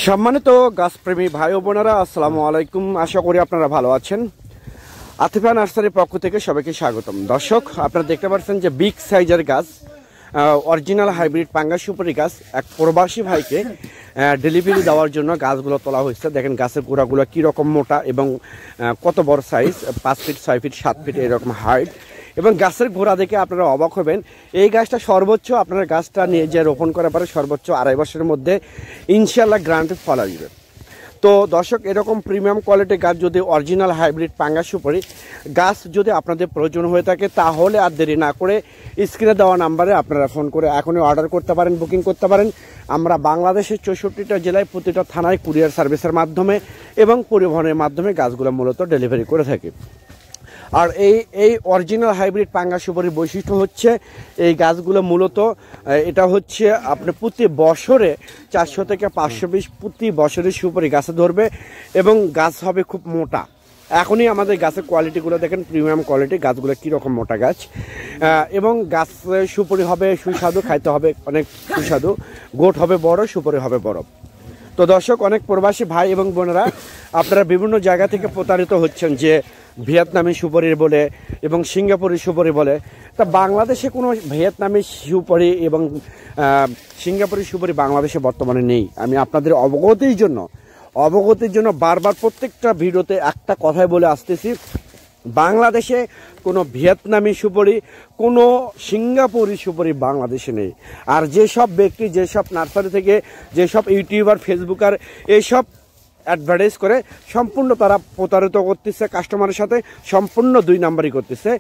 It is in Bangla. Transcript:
সম্মানিত গাছপ্রেমী ভাই ও বোনেরা, আসসালামু আলাইকুম। আশা করি আপনারা ভালো আছেন। আতিফা নার্সারির পক্ষ থেকে সবাইকে স্বাগতম। দর্শক, আপনারা দেখতে পাচ্ছেন যে বিগ সাইজের গাছ, অরিজিনাল হাইব্রিড পাঙ্গাস সুপারি গাছ এক প্রবাসী ভাইকে ডেলিভারি দেওয়ার জন্য গাছগুলো তোলা হয়েছে। দেখেন গাছের গোড়াগুলো কীরকম মোটা এবং কত বড় সাইজ, 5 ফিট 6 ফিট 7 ফিট এরকম হাইট। এবং গাছের গোড়া দেখে আপনারা অবাক হবেন। এই গাছটা সর্বোচ্চ আপনারা গাছটা নিয়ে যে রোপণ করার পরে সর্বোচ্চ 2.5 বছরের মধ্যে ইনশাল্লাহ গ্রান্টেড ফল আসবে। তো দর্শক, এরকম প্রিমিয়াম কোয়ালিটির গাছ যদি অরিজিনাল হাইব্রিড পাঙ্গাস সুপারি গাছ যদি আপনাদের প্রয়োজন হয়ে থাকে, তাহলে আর দেরি না করে স্ক্রিনে দেওয়া নাম্বারে আপনারা ফোন করে এখনই অর্ডার করতে পারেন, বুকিং করতে পারেন। আমরা বাংলাদেশের 64টা জেলায় প্রতিটা থানায় কুরিয়ার সার্ভিসের মাধ্যমে এবং পরিবহনের মাধ্যমে গাছগুলো মূলত ডেলিভারি করে থাকি। আর এই অরিজিনাল হাইব্রিড পাঙ্গাস সুপারির বৈশিষ্ট্য হচ্ছে এই গাছগুলো মূলত এটা হচ্ছে আপনি প্রতি বছরে 400 থেকে 520 প্রতি বছরের সুপারি গাছে ধরবে এবং গাছ হবে খুব মোটা। এখনই আমাদের গাছের কোয়ালিটিগুলো দেখেন, প্রিমিয়াম কোয়ালিটি গাছগুলো কীরকম মোটা গাছ, এবং গাছ সুপারি হবে সুস্বাদু, খাইতে হবে অনেক সুস্বাদু, গোট হবে বড়, সুপারি হবে বড়। তো দর্শক, অনেক প্রবাসী ভাই এবং বোনেরা আপনারা বিভিন্ন জায়গা থেকে প্রতারিত হচ্ছেন যে ভিয়েতনামি সুপারি বলে এবং সিঙ্গাপুরি সুপারি বলে। তা বাংলাদেশে কোনো ভিয়েতনামি সুপারি এবং সিঙ্গাপুরি সুপারি বাংলাদেশে বর্তমানে নেই। আমি আপনাদের অবগতির জন্য বারবার প্রত্যেকটা ভিডিওতে একটা কথাই বলে আসতেছি, বাংলাদেশে কোনো ভিয়েতনামি সুপারি, কোনো সিঙ্গাপুরি সুপারি বাংলাদেশে নেই। আর যেসব ব্যক্তি, যেসব নার্সারি থেকে, যেসব ইউটিউবার, ফেসবুকার এইসব অ্যাডভার্টাইজ করে, সম্পূর্ণ তারা প্রতারিত করতেছে কাস্টমারের সাথে, সম্পূর্ণ 2 নাম্বারই করতেছে।